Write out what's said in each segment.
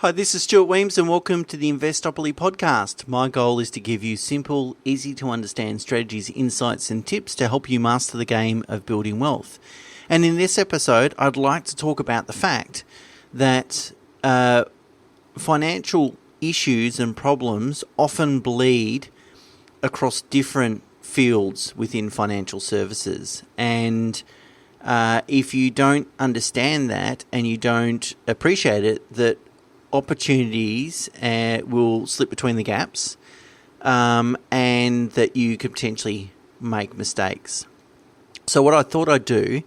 Hi, this is Stuart Weems and welcome to the Investopoly podcast. My goal is to give you simple, easy to understand strategies, insights and tips to help you master the game of building wealth. And in this episode, I'd like to talk about the fact that financial issues and problems often bleed across different fields within financial services. And if you don't understand that and you don't appreciate it, that opportunities will slip between the gaps and that you could potentially make mistakes. So what I thought I'd do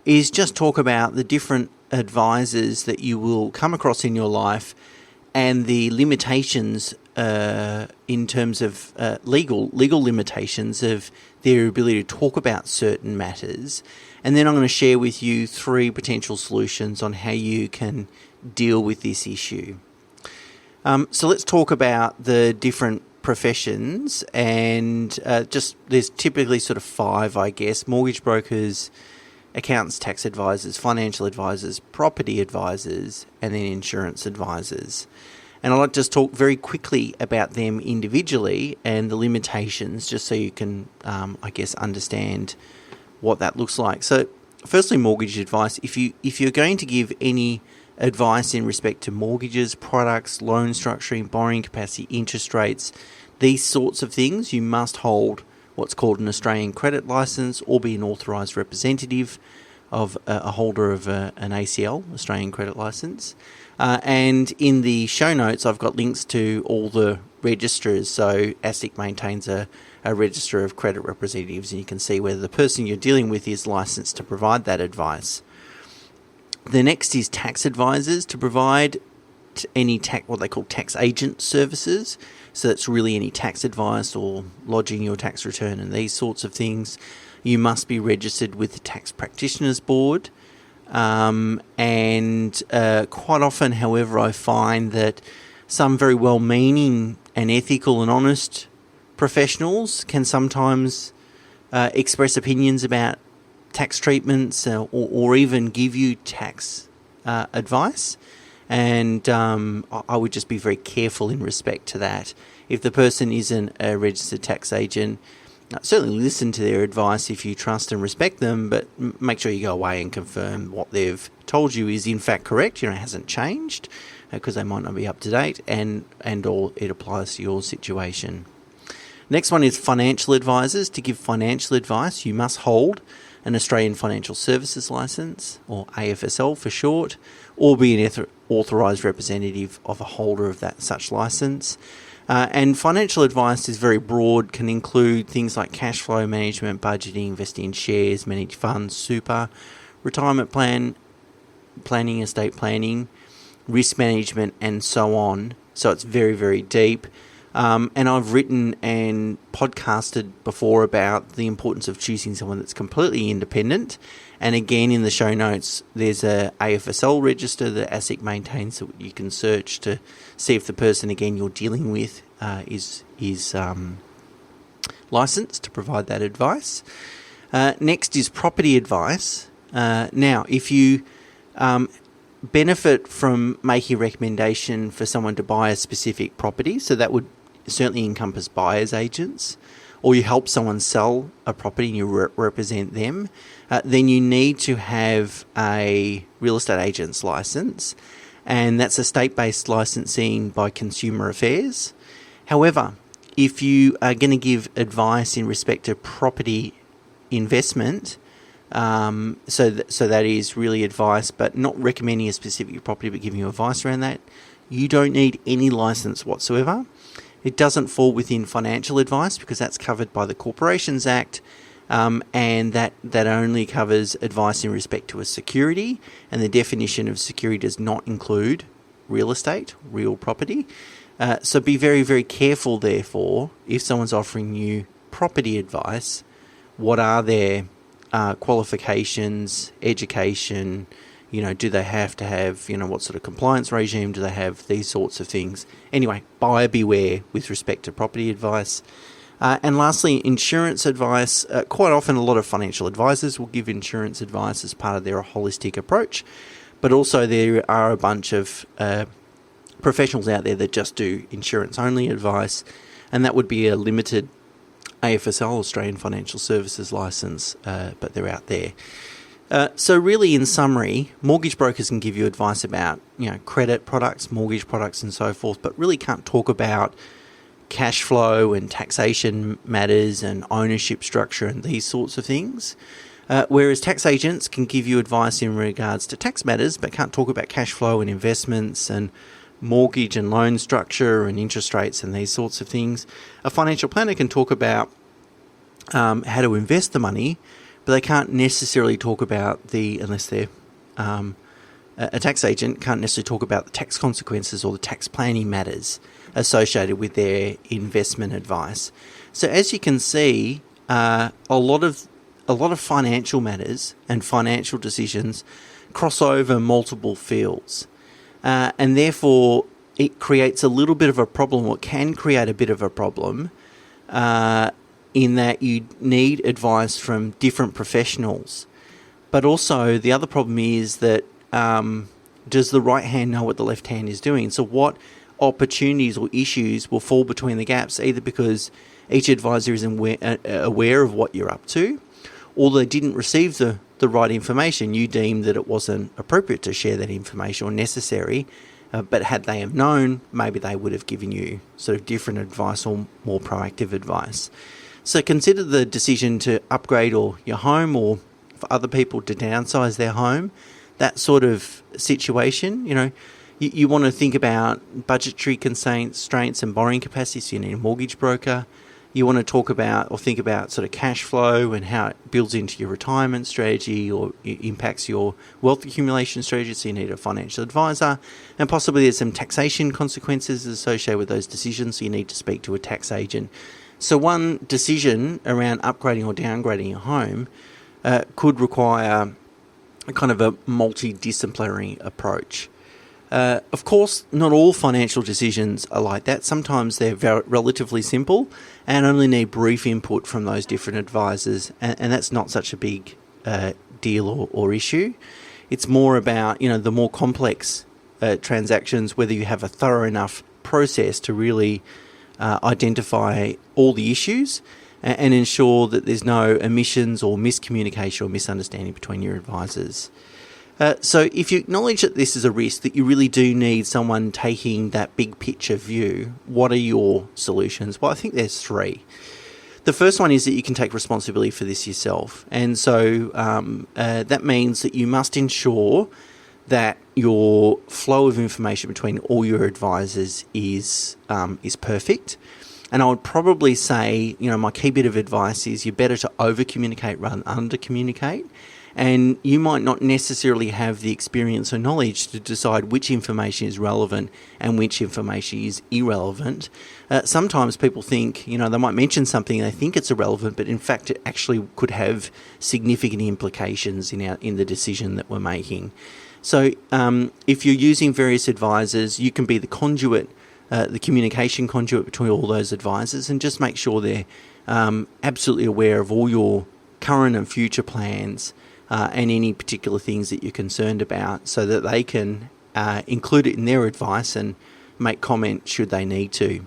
is just talk about the different advisors that you will come across in your life and the limitations in terms of legal limitations of their ability to talk about certain matters. And then I'm going to share with you 3 potential solutions on how you can deal with this issue. So let's talk about the different professions, and there's typically sort of 5, I guess: mortgage brokers, accountants, tax advisors, financial advisors, property advisors, and then insurance advisors. And I'd like to just talk very quickly about them individually and the limitations, just so you can, understand what that looks like. So firstly, mortgage advice. If you're going to give any advice in respect to mortgages, products, loan structuring, borrowing capacity, interest rates, these sorts of things, you must hold what's called an Australian credit licence or be an authorised representative of a holder of an ACL, Australian credit licence. And in the show notes, I've got links to all the registrars. So ASIC maintains a register of credit representatives, and you can see whether the person you're dealing with is licensed to provide that advice. The next is tax advisors to provide any what they call tax agent services. So that's really any tax advice or lodging your tax return and these sorts of things. You must be registered with the Tax Practitioners Board. And quite often, however, I find that some very well-meaning and ethical and honest professionals can sometimes express opinions about tax treatments or even give you tax advice. And I would just be very careful in respect to that. If the person isn't a registered tax agent, certainly listen to their advice if you trust and respect them, but make sure you go away and confirm what they've told you is in fact correct, it hasn't changed, because they might not be up to date, and or it applies to your situation. Next one is financial advisors. To give financial advice, you must hold an Australian Financial Services Licence, or AFSL for short, or be an authorised representative of a holder of that such licence. And financial advice is very broad, can include things like cash flow management, budgeting, investing in shares, managed funds, super, retirement planning, estate planning, risk management, and so on. So it's very, very deep. And I've written and podcasted before about the importance of choosing someone that's completely independent. And again, in the show notes, there's a AFSL register that ASIC maintains that you can search to see if the person, again, you're dealing with is licensed to provide that advice. Next is property advice. Now, if you benefit from making a recommendation for someone to buy a specific property, so that would certainly encompass buyer's agents, or you help someone sell a property and you represent them, then you need to have a real estate agent's license, and that's a state-based licensing by Consumer Affairs. However, if you are going to give advice in respect to property investment, so that is really advice, but not recommending a specific property, but giving you advice around that, you don't need any license whatsoever. It doesn't fall within financial advice because that's covered by the Corporations Act, and that only covers advice in respect to a security, and the definition of security does not include real estate, real property. So be very, very careful, therefore, if someone's offering you property advice, what are their qualifications, education, do they have to have, what sort of compliance regime do they have, these sorts of things. Anyway, buyer beware with respect to property advice. And lastly, insurance advice. Quite often a lot of financial advisors will give insurance advice as part of their holistic approach, but also there are a bunch of professionals out there that just do insurance-only advice, and that would be a limited AFSL, Australian Financial Services Licence, but they're out there. So really, in summary, mortgage brokers can give you advice about, credit products, mortgage products and so forth, but really can't talk about cash flow and taxation matters and ownership structure and these sorts of things. Whereas tax agents can give you advice in regards to tax matters, but can't talk about cash flow and investments and mortgage and loan structure and interest rates and these sorts of things. A financial planner can talk about how to invest the money, but they can't necessarily talk about unless they're a tax agent, can't necessarily talk about the tax consequences or the tax planning matters associated with their investment advice. So as you can see, a lot of financial matters and financial decisions cross over multiple fields. And therefore, it creates a little bit of a problem, or can create a bit of a problem, in that you need advice from different professionals. But also, the other problem is that does the right hand know what the left hand is doing? So what opportunities or issues will fall between the gaps, either because each advisor is aware of what you're up to, or they didn't receive the right information. You deemed that it wasn't appropriate to share that information or necessary, but had they have known, maybe they would have given you sort of different advice or more proactive advice. So consider the decision to upgrade your home, or for other people to downsize their home, that sort of situation. You want to think about budgetary constraints and borrowing capacity, so you need a mortgage broker. You want to talk about or think about sort of cash flow and how it builds into your retirement strategy or it impacts your wealth accumulation strategy, so you need a financial advisor. And possibly there's some taxation consequences associated with those decisions, so you need to speak to a tax agent. So one decision around upgrading or downgrading your home could require a kind of a multidisciplinary approach. Of course, not all financial decisions are like that. Sometimes they're relatively simple and only need brief input from those different advisors, and that's not such a big deal or issue. It's more about, the more complex transactions, whether you have a thorough enough process to really identify all the issues and ensure that there's no omissions or miscommunication or misunderstanding between your advisors. So if you acknowledge that this is a risk, that you really do need someone taking that big picture view, what are your solutions? Well, I think there's three. The first one is that you can take responsibility for this yourself. And so that means that you must ensure that your flow of information between all your advisors is perfect. And I would probably say, my key bit of advice is you're better to over-communicate rather than under-communicate. And you might not necessarily have the experience or knowledge to decide which information is relevant and which information is irrelevant. Sometimes people think, they might mention something and they think it's irrelevant, but in fact it actually could have significant implications in the decision that we're making. So if you're using various advisors, you can be the conduit, the communication conduit between all those advisors, and just make sure they're absolutely aware of all your current and future plans and any particular things that you're concerned about, so that they can include it in their advice and make comment should they need to.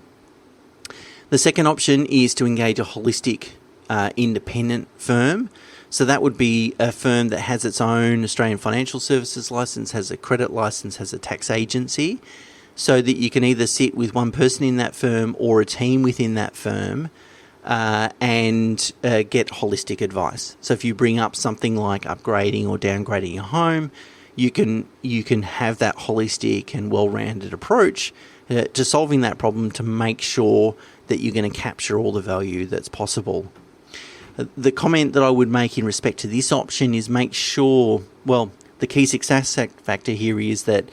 The second option is to engage a holistic independent firm. So that would be a firm that has its own Australian Financial Services licence, has a credit licence, has a tax agency, so that you can either sit with one person in that firm or a team within that firm and get holistic advice. So if you bring up something like upgrading or downgrading your home, you can have that holistic and well-rounded approach to solving that problem, to make sure that you're going to capture all the value that's possible. The comment that I would make in respect to this option is make sure, the key success factor here is that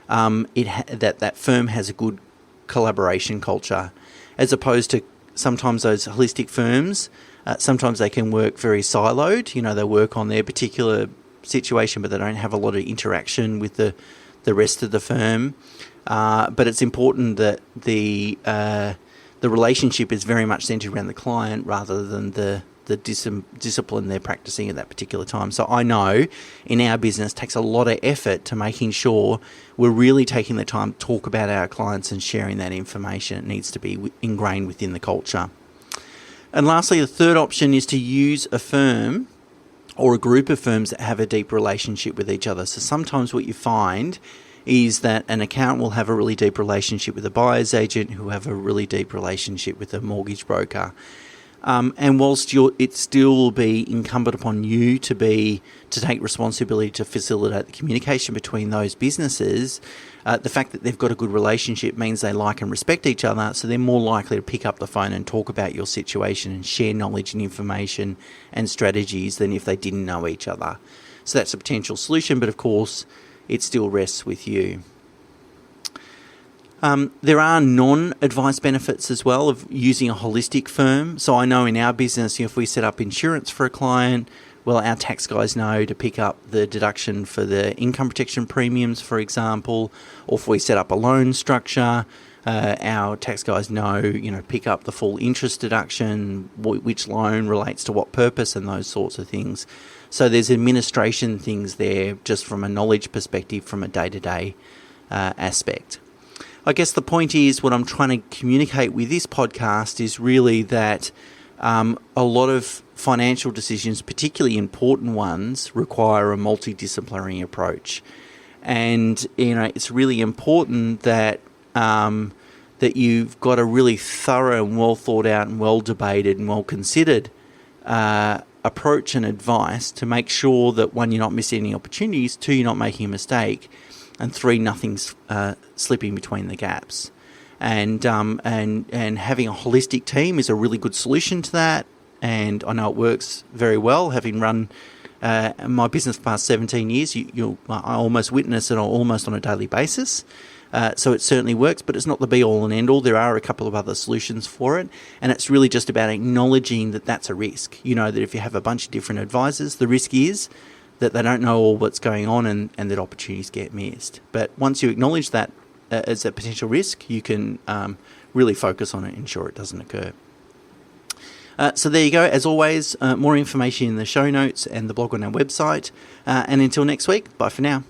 that firm has a good collaboration culture, as opposed to sometimes those holistic firms, sometimes they can work very siloed. They work on their particular situation, but they don't have a lot of interaction with the rest of the firm. But it's important that the relationship is very much centered around the client rather than the the discipline they're practicing at that particular time. So I know in our business it takes a lot of effort to making sure we're really taking the time to talk about our clients and sharing that information. It needs to be ingrained within the culture. And lastly, the third option is to use a firm or a group of firms that have a deep relationship with each other. So sometimes what you find is that an accountant will have a really deep relationship with a buyer's agent who have a really deep relationship with a mortgage broker. And whilst it still will be incumbent upon you to take responsibility to facilitate the communication between those businesses, the fact that they've got a good relationship means they like and respect each other, so they're more likely to pick up the phone and talk about your situation and share knowledge and information and strategies than if they didn't know each other. So that's a potential solution, but of course, it still rests with you. There are non-advice benefits as well of using a holistic firm. So I know in our business, if we set up insurance for a client, well, our tax guys know to pick up the deduction for the income protection premiums, for example, or if we set up a loan structure, our tax guys know, pick up the full interest deduction, which loan relates to what purpose and those sorts of things. So there's administration things there just from a knowledge perspective, from a day-to-day aspect. I guess the point is, what I'm trying to communicate with this podcast is really that a lot of financial decisions, particularly important ones, require a multidisciplinary approach. And, it's really important that that you've got a really thorough and well thought out and well debated and well considered approach and advice to make sure that, one, you're not missing any opportunities, two, you're not making a mistake, and three, nothing's slipping between the gaps. And having a holistic team is a really good solution to that. And I know it works very well. Having run my business for the past 17 years, I almost witness it almost on a daily basis. So it certainly works, but it's not the be-all and end-all. There are a couple of other solutions for it, and it's really just about acknowledging that that's a risk. That if you have a bunch of different advisors, the risk is that they don't know all what's going on and that opportunities get missed. But once you acknowledge that as a potential risk, you can really focus on it and ensure it doesn't occur. So there you go. As always, more information in the show notes and the blog on our website. And until next week, bye for now.